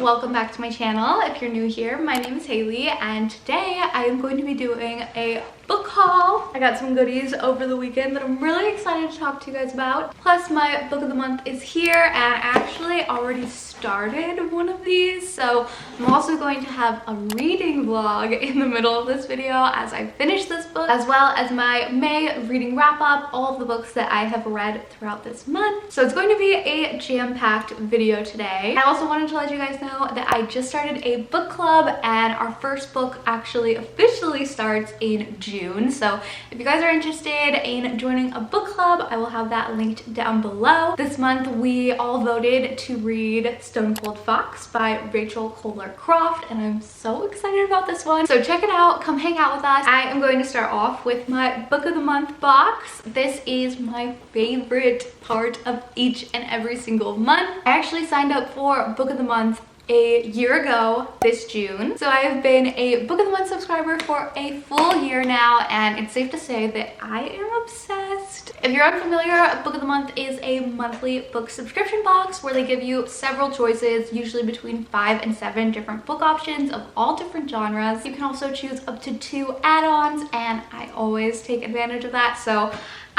welcome back to my channel. If you're new here, my name is Hailie and today I am going to be doing a book haul. I got some goodies over the weekend that I'm really excited to talk to you guys about. Plus my book of the month is here and I actually already started one of these, so I'm also going to have a reading vlog in the middle of this video as I finish this book, as well as my May reading wrap up, all of the books that I have read throughout this month. So it's going to be a jam-packed video today. I also wanted to let you guys know that I just started a book club and our first book actually officially starts in June. So if you guys are interested in joining a book club, I will have that linked down below. This month we all voted to read Stone Cold Fox by Rachel Kohler Croft and I'm so excited about this one. So check it out, come hang out with us. I am going to start off with my book of the month box. This is my favorite part of each and every single month. I actually signed up for book of the month a year ago this June, so I have been a book of the month subscriber for a full year now and it's safe to say that I am obsessed. If you're unfamiliar, book of the month is a monthly book subscription box where they give you several choices, usually between 5 and 7 different book options of all different genres. You can also choose up to 2 add-ons and I always take advantage of that, so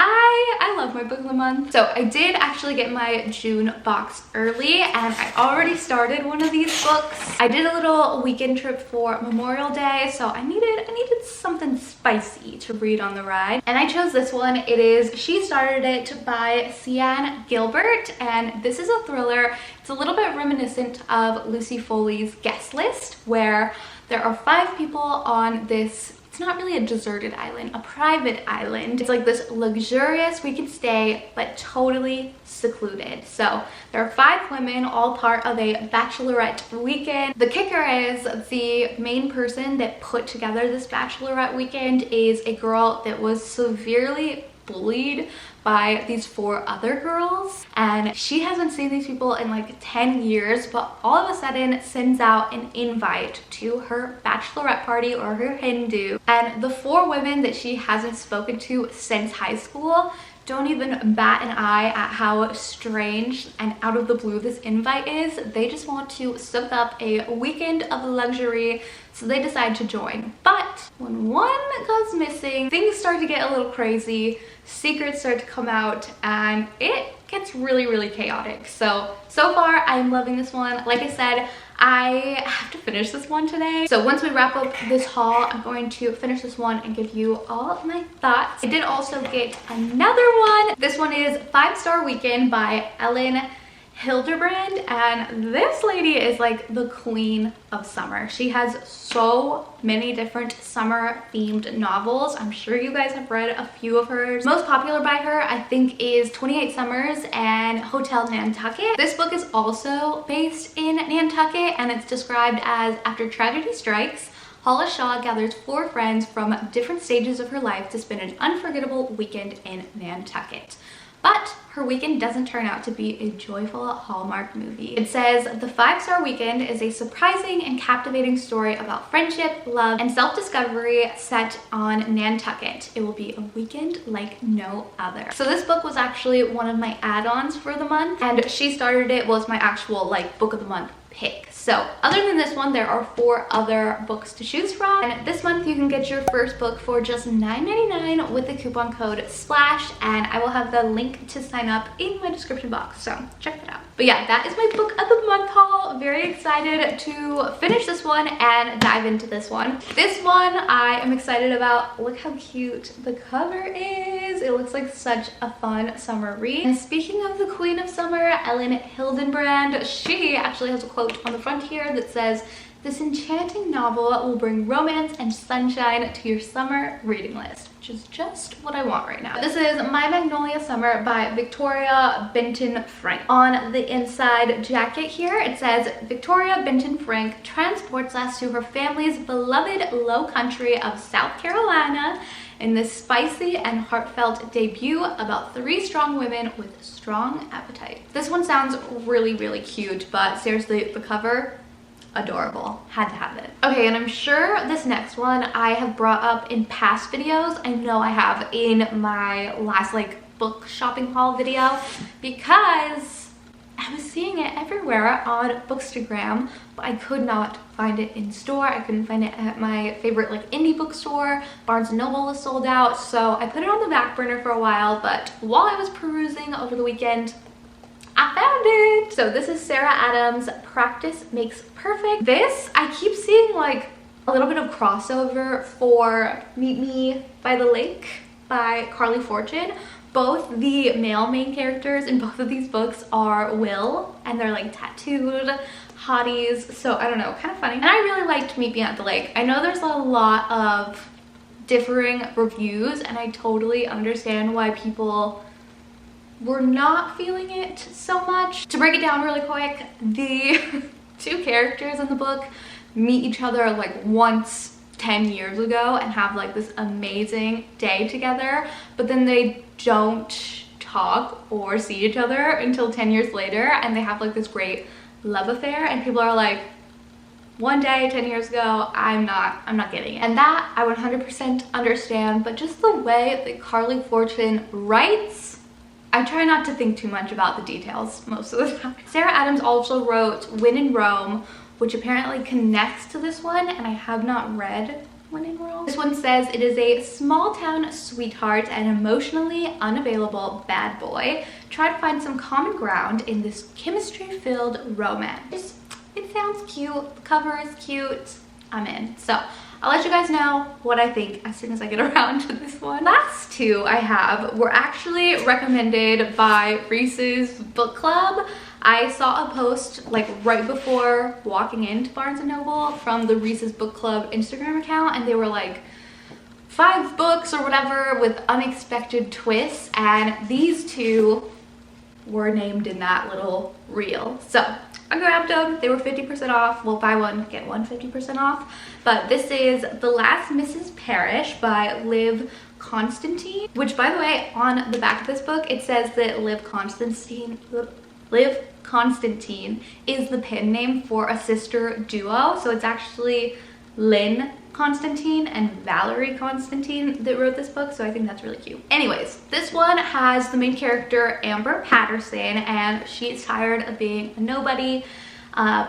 I love my book of the month. So I did actually get my June box early and I already started one of these books. I did a little weekend trip for Memorial Day, so I needed something spicy to read on the ride. And I chose this one. It is She Started It by Sian Gilbert and this is a thriller. It's a little bit reminiscent of Lucy Foley's Guest List, where there are 5 people on this, it's not really a deserted island, a private island. It's like this luxurious weekend stay, but totally secluded. So there are 5 women, all part of a bachelorette weekend. The kicker is the main person that put together this bachelorette weekend is a girl that was severely bullied by these 4 other girls, and she hasn't seen these people in like 10 years, but all of a sudden sends out an invite to her bachelorette party or her hen do, and the 4 women that she hasn't spoken to since high school don't even bat an eye at how strange and out of the blue this invite is. They just want to soak up a weekend of luxury, so they decide to join. But when one goes missing, things start to get a little crazy, secrets start to come out, and it gets really chaotic. So far I'm loving this one. Like I said, I have to finish this one today. So once we wrap up this haul, I'm going to finish this one and give you all of my thoughts. I did also get another one. This one is 5-Star Weekend by Ellen Hildebrand, and this lady is like the queen of summer. She has so many different summer themed novels. I'm sure you guys have read a few of hers. Most popular by her, I think, is 28 Summers and Hotel Nantucket. This book is also based in Nantucket and it's described as after tragedy strikes, Hollis Shaw gathers 4 friends from different stages of her life to spend an unforgettable weekend in Nantucket. But her weekend doesn't turn out to be a joyful Hallmark movie. It says, the 5-Star Weekend is a surprising and captivating story about friendship, love, and self-discovery set on Nantucket. It will be a weekend like no other. So this book was actually one of my add-ons for the month, and She Started It was my actual like book of the month pick. So other than this one, there are 4 other books to choose from, and this month you can get your first book for just $9.99 with the coupon code SPLASH, and I will have the link to sign up in my description box, so check that out. But yeah, that is my book of the month haul. Very excited to finish this one and dive into this one. This one I am excited about. Look how cute the cover is. It looks like such a fun summer read. And speaking of the queen of summer, Ellen Hildebrand, she actually has a quote on the front here that says, "This enchanting novel will bring romance and sunshine to your summer reading list," which is just what I want right now. This is My Magnolia Summer by Victoria Benton Frank. On the inside jacket here, it says, Victoria Benton Frank transports us to her family's beloved low country of South Carolina in this spicy and heartfelt debut about 3 strong women with strong appetite. This one sounds really cute, but seriously, the cover, adorable. Had to have it. Okay, and I'm sure this next one I have brought up in past videos. I know I have in my last like book shopping haul video, because I was seeing it everywhere on Bookstagram, but I could not find it in store. I couldn't find it at my favorite like indie bookstore. Barnes & Noble was sold out, so I put it on the back burner for a while, but while I was perusing over the weekend, I found it. So this is Sarah Adams' Practice Makes Perfect. This, I keep seeing like a little bit of crossover for Meet Me by the Lake by Carly Fortune. Both the male main characters in both of these books are Will, and they're like tattooed hotties, so I don't know, kind of funny. And I really liked Meet Me at the Lake. I know there's a lot of differing reviews, and I totally understand why people were not feeling it so much. To break it down really quick, the two characters in the book meet each other like once 10 years ago and have like this amazing day together, but then they don't talk or see each other until 10 years later, and they have like this great love affair, and people are like, one day 10 years ago, I'm not getting it. And that I 100% understand, but just the way that Carly Fortune writes, I try not to think too much about the details most of the time. Sarah Adams also wrote When in Rome, which apparently connects to this one, and I have not read When in Rome. This one says it is a small town sweetheart and emotionally unavailable bad boy try to find some common ground in this chemistry-filled romance. It sounds cute, the cover is cute, I'm in. So I'll let you guys know what I think as soon as I get around to this one. Last two I have were actually recommended by Reese's Book Club. I saw a post like right before walking into Barnes & Noble from the Reese's Book Club Instagram account, and they were like 5 books or whatever with unexpected twists, and these two were named in that little reel. So I grabbed them. They were 50% off. Well, buy one, get one 50% off. But this is The Last Mrs. Parrish by Liv Constantine, which, by the way, on the back of this book, it says that Liv Constantine is the pen name for a sister duo. So it's actually Lynn Constantine and Valerie Constantine that wrote this book, so I think that's really cute. Anyways, this one has the main character Amber Patterson, and she is tired of being a nobody,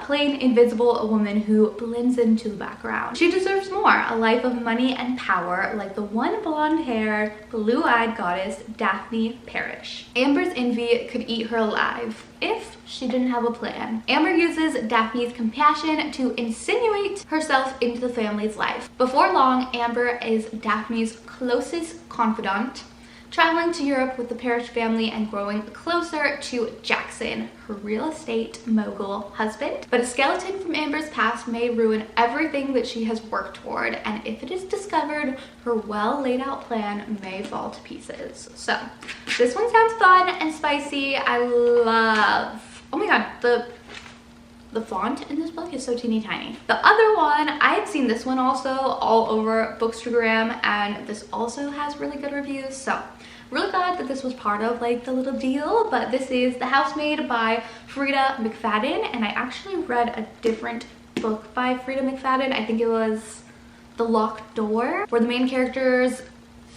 plain invisible, a woman who blends into the background. She deserves more, a life of money and power like the one blonde-haired, blue-eyed goddess Daphne Parrish. Amber's envy could eat her alive if she didn't have a plan. Amber uses Daphne's compassion to insinuate herself into the family's life. Before long, Amber is Daphne's closest confidant, traveling to Europe with the Parrish family and growing closer to Jackson, her real estate mogul husband. But a skeleton from Amber's past may ruin everything that she has worked toward, and if it is discovered, her well laid out plan may fall to pieces. So this one sounds fun and spicy. I love, oh my god, the font in this book is so teeny tiny. The other one, I had seen this one also all over Bookstagram, and this also has really good reviews, so really glad that this was part of like the little deal. But this is The Housemaid by Frida McFadden, and I actually read a different book by Frida McFadden. I think it was The Locked Door, where the main character's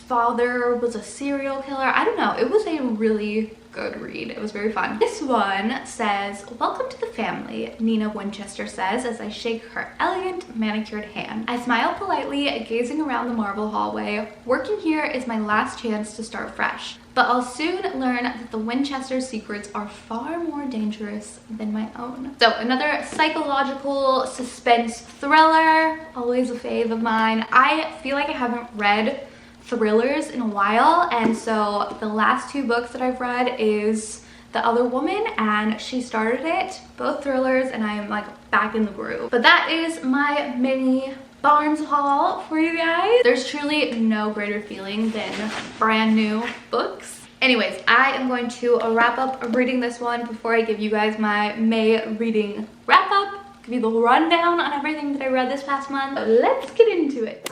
father was a serial killer. I don't know, it was a really good read. It was very fun. This one says, "Welcome to the family," Nina Winchester says as I shake her elegant manicured hand. I smile politely, gazing around the marble hallway. Working here is my last chance to start fresh, but I'll soon learn that the Winchester secrets are far more dangerous than my own. So another psychological suspense thriller, always a fave of mine. I feel like I haven't read thrillers in a while, and so the last 2 books that I've read is The Other Woman and She Started It, both thrillers, and I am like back in the groove. But that is my mini Barnes haul for you guys. There's truly no greater feeling than brand new books. Anyways, I am going to wrap up reading this one before I give you guys my May reading wrap up, give you the rundown on everything that I read this past month. So let's get into it.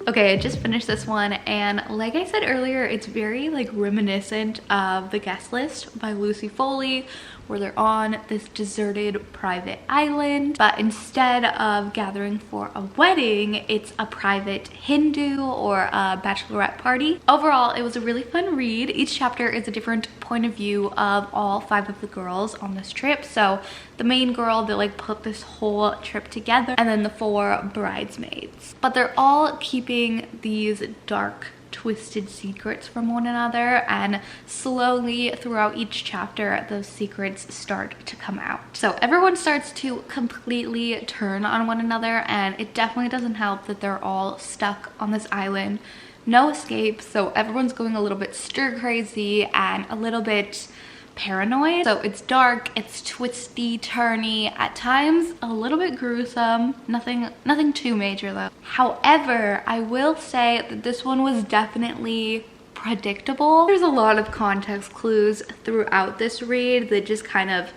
Okay, I just finished this one, and like I said earlier, it's very like reminiscent of The Guest List by Lucy Foley, where they're on this deserted private island, but instead of gathering for a wedding, it's a private Hindu or a bachelorette party. Overall, it was a really fun read. Each chapter is a different point of view of all 5 of the girls on this trip. So the main girl that like put this whole trip together, and then the 4 bridesmaids. But they're all keeping these dark, twisted secrets from one another, and slowly throughout each chapter those secrets start to come out. So everyone starts to completely turn on one another, and it definitely doesn't help that they're all stuck on this island, no escape. So everyone's going a little bit stir crazy and a little bit paranoid. So it's dark, it's twisty, turny, at times a little bit gruesome. Nothing too major though. However, I will say that this one was definitely predictable. There's a lot of context clues throughout this read that just kind of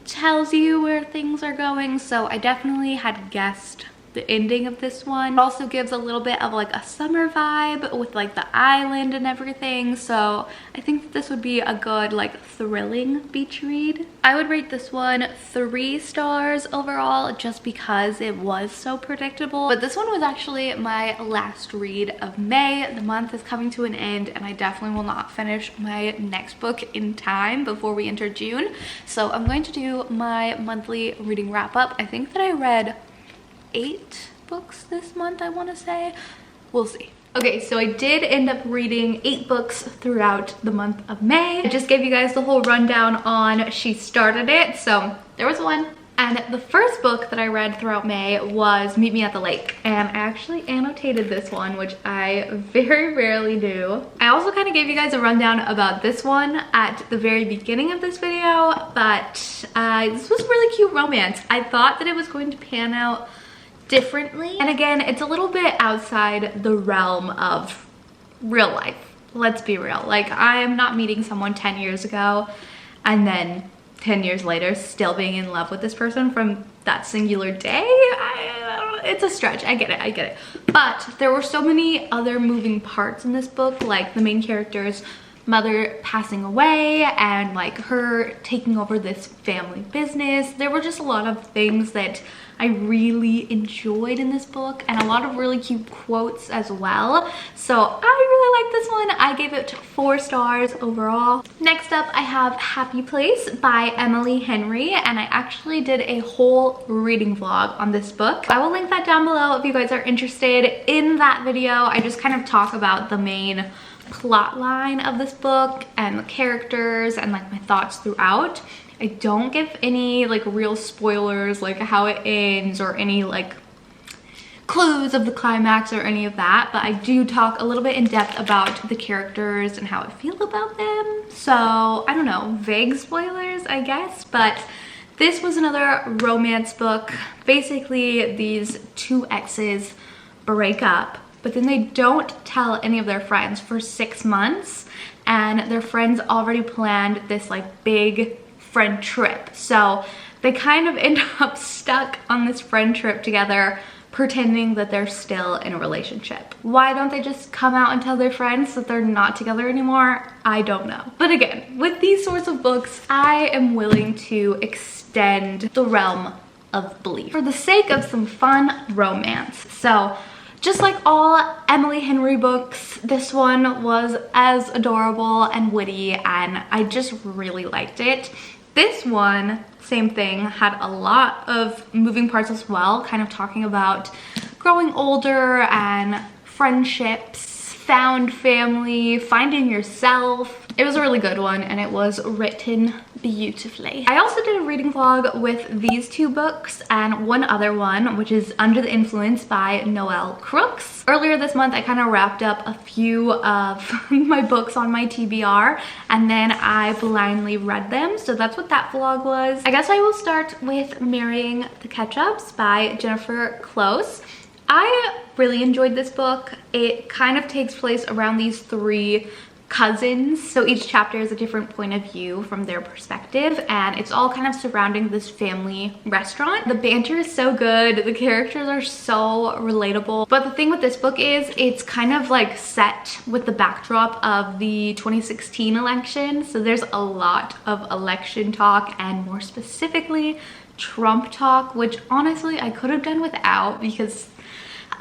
tells you where things are going. So I definitely had guessed the ending of this one. It also gives a little bit of like a summer vibe with like the island and everything. So I think that this would be a good like thrilling beach read. I would rate this one 3 stars overall, just because it was so predictable. But this one was actually my last read of May. The month is coming to an end, and I definitely will not finish my next book in time before we enter June. So I'm going to do my monthly reading wrap up. I think that I read 8 books this month, I want to say. We'll see. Okay, so I did end up reading 8 books throughout the month of May. I just gave you guys the whole rundown on She Started It. So there was one. And the first book that I read throughout May was Meet Me at the Lake. And I actually annotated this one, which I very rarely do. I also kind of gave you guys a rundown about this one at the very beginning of this video, but this was really cute romance. I thought that it was going to pan out differently. And again, it's a little bit outside the realm of real life. Let's be real. Like, I am not meeting someone 10 years ago and then 10 years later still being in love with this person from that singular day. It's a stretch. I get it. But there were so many other moving parts in this book, like the main character's mother passing away and like her taking over this family business. There were just a lot of things that I really enjoyed in this book, and a lot of really cute quotes as well. So I really like this one. I gave it 4 stars overall. Next up, I have Happy Place by Emily Henry, and I actually did a whole reading vlog on this book. I will link that down below if you guys are interested. In that video, I just kind of talk about the main plot line of this book and the characters and like my thoughts throughout. I don't give any like real spoilers, like how it ends or any like clues of the climax or any of that, but I do talk a little bit in depth about the characters and how I feel about them. So I don't know, vague spoilers I guess, but this was another romance book. Basically these 2 exes break up, but then they don't tell any of their friends for 6 months, and their friends already planned this like big friend trip. So they kind of end up stuck on this friend trip together, pretending that they're still in a relationship. Why don't they just come out and tell their friends that they're not together anymore? I don't know. But again, with these sorts of books, I am willing to extend the realm of belief for the sake of some fun romance. So just like all Emily Henry books, this one was as adorable and witty, and I just really liked it. This one, same thing, had a lot of moving parts as well, kind of talking about growing older and friendships, found family, finding yourself. It was a really good one, and it was written beautifully. I also did a reading vlog with these 2 books and one other one, which is Under the Influence by Noelle Crooks. Earlier this month, I kind of wrapped up a few of my books on my TBR, and then I blindly read them. So that's what that vlog was. I guess I will start with Marrying the Ketchups by Jennifer Close. I really enjoyed this book. It kind of takes place around these 3 cousins, so each chapter is a different point of view from their perspective, and it's all kind of surrounding this family restaurant. The banter is so good, the characters are so relatable, but the thing with this book is it's kind of like set with the backdrop of the 2016 election, so there's a lot of election talk, and more specifically Trump talk, which honestly I could have done without, because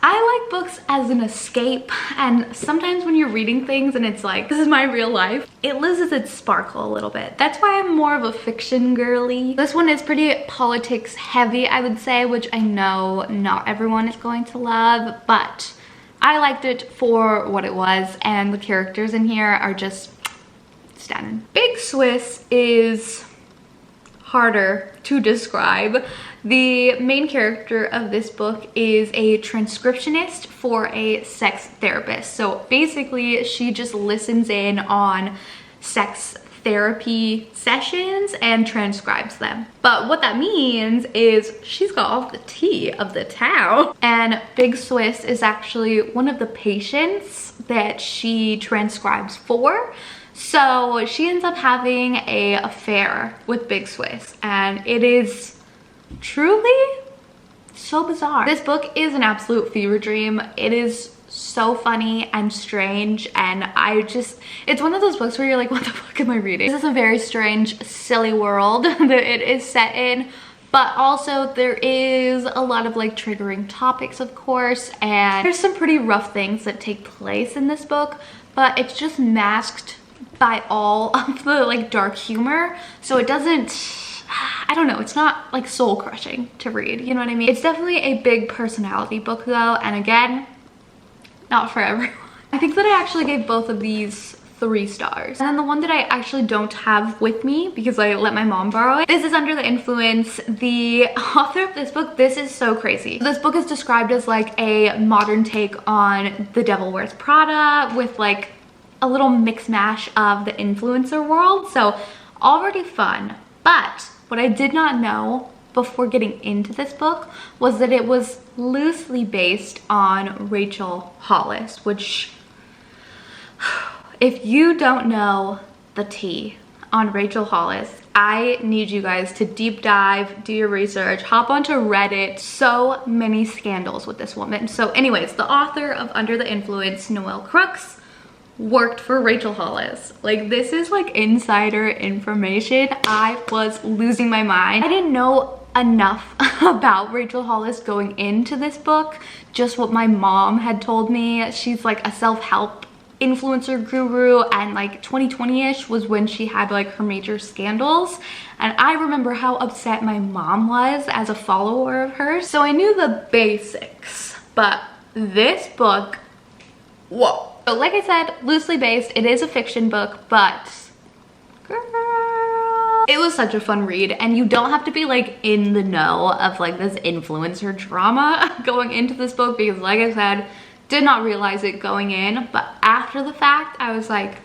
I like books as an escape, and sometimes when you're reading things and it's like, this is my real life, it loses its sparkle a little bit. That's why I'm more of a fiction girly. This one is pretty politics heavy, I would say, which I know not everyone is going to love, but I liked it for what it was, and the characters in here are just stunning. Big Swiss is harder to describe. The main character of this book is a transcriptionist for a sex therapist. So basically she just listens in on sex therapy sessions and transcribes them. But what that means is she's got all the tea of the town. And Big Swiss is actually one of the patients that she transcribes for. So she ends up having an affair with Big Swiss, and it is truly so bizarre. This book is an absolute fever dream. It is so funny and strange, and it's one of those books where you're like, what the fuck am I reading? This is a very strange, silly world that it is set in, but also there is a lot of like triggering topics, of course, and there's some pretty rough things that take place in this book, but it's just masked by all of the like dark humor, so it doesn't, I don't know, it's not like soul crushing to read, you know what I mean? It's definitely a big personality book though, and again, not for everyone. I think that I actually gave both of these 3 stars. And then the one that I actually don't have with me because I let my mom borrow it, this is Under the Influence. The author of this book, this is so crazy. This book is described as like a modern take on The Devil Wears Prada with like a little mix mash of the influencer world, so already fun. But what I did not know before getting into this book was that it was loosely based on Rachel Hollis, which, if you don't know the tea on Rachel Hollis, I need you guys to deep dive, do your research, hop onto Reddit. So many scandals with this woman. So anyways, the author of Under the Influence, Noelle Crooks, worked for Rachel Hollis. Like, this is like insider information. I was losing my mind. I didn't know enough about Rachel Hollis going into this book, just what my mom had told me. She's like a self-help influencer guru, and like 2020-ish was when she had like her major scandals, and I remember how upset my mom was as a follower of hers. So I knew the basics, but this book, whoa. So like I said, loosely based, it is a fiction book, but girl, it was such a fun read, and you don't have to be like in the know of like this influencer drama going into this book, because like I said, did not realize it going in, but after the fact, I was like,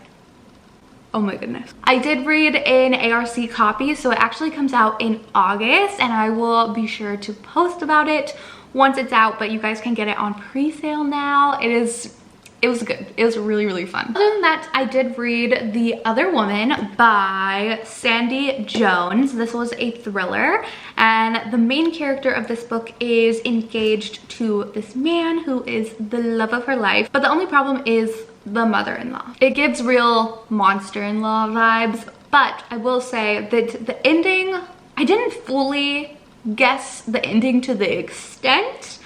oh my goodness. I did read an ARC copy, so it actually comes out in August, and I will be sure to post about it once it's out, but you guys can get it on pre-sale now. It was good. It was really, really fun. Other than that, I did read The Other Woman by Sandy Jones. This was a thriller, and the main character of this book is engaged to this man who is the love of her life, but the only problem is the mother-in-law. It gives real monster-in-law vibes, but I will say that the ending, I didn't fully guess the ending to the extent,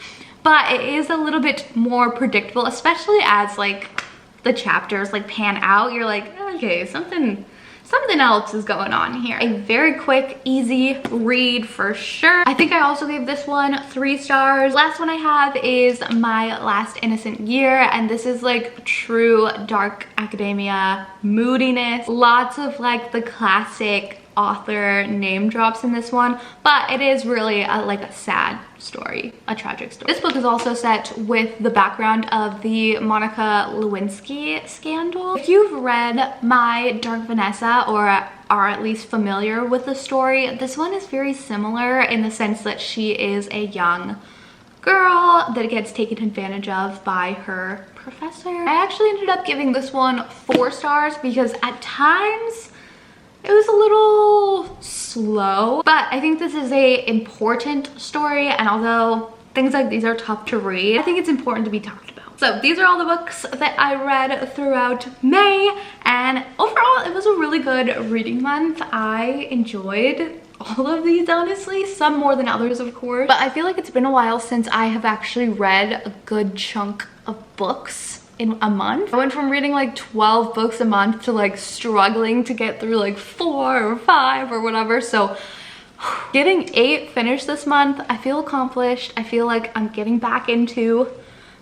but it is a little bit more predictable, especially as like the chapters like pan out. You're like, okay, something else is going on here. A very quick, easy read for sure. I think I also gave this one 3 stars. Last one I have is My Last Innocent Year, and this is like true dark academia moodiness. Lots of like the classic author name drops in this one, but it is really like a sad story, a tragic story. This book is also set with the background of the Monica Lewinsky scandal. If you've read My Dark Vanessa or are at least familiar with the story, this one is very similar in the sense that she is a young girl that gets taken advantage of by her professor. I actually ended up giving this one 4 stars because at times it was a little slow, but I think this is a important story, and although things like these are tough to read, I think it's important to be talked about. So these are all the books that I read throughout May, and overall it was a really good reading month. I enjoyed all of these, honestly, some more than others of course, but I feel like it's been a while since I have actually read a good chunk of books in a month. I went from reading like 12 books a month to like struggling to get through like 4 or 5 or whatever. So getting 8 finished this month, I feel accomplished. I feel like I'm getting back into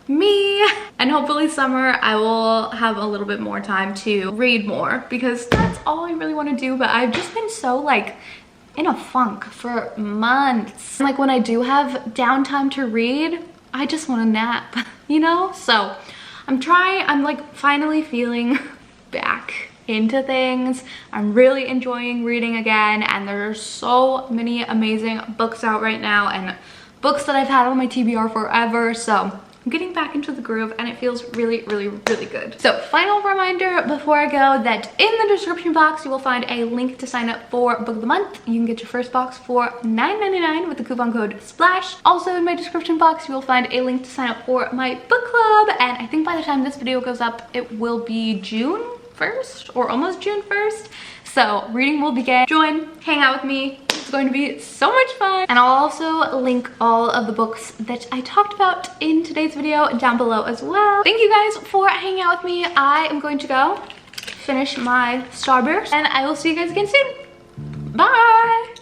me, and hopefully summer I will have a little bit more time to read more because that's all I really want to do. But I've just been so like in a funk for months. Like when I do have downtime to read, I just want to nap, you know? So I'm like finally feeling back into things. I'm really enjoying reading again, and there are so many amazing books out right now and books that I've had on my TBR forever. So I'm getting back into the groove and it feels really, really, really good. So final reminder before I go that in the description box, you will find a link to sign up for Book of the Month. You can get your first box for $9.99 with the coupon code SPLASH. Also in my description box, you will find a link to sign up for my book club. And I think by the time this video goes up, it will be June 1st or almost June 1st. So reading will begin. Join, hang out with me. It's going to be so much fun. And I'll also link all of the books that I talked about in today's video down below as well. Thank you guys for hanging out with me. I am going to go finish my Starburst and I will see you guys again soon. Bye.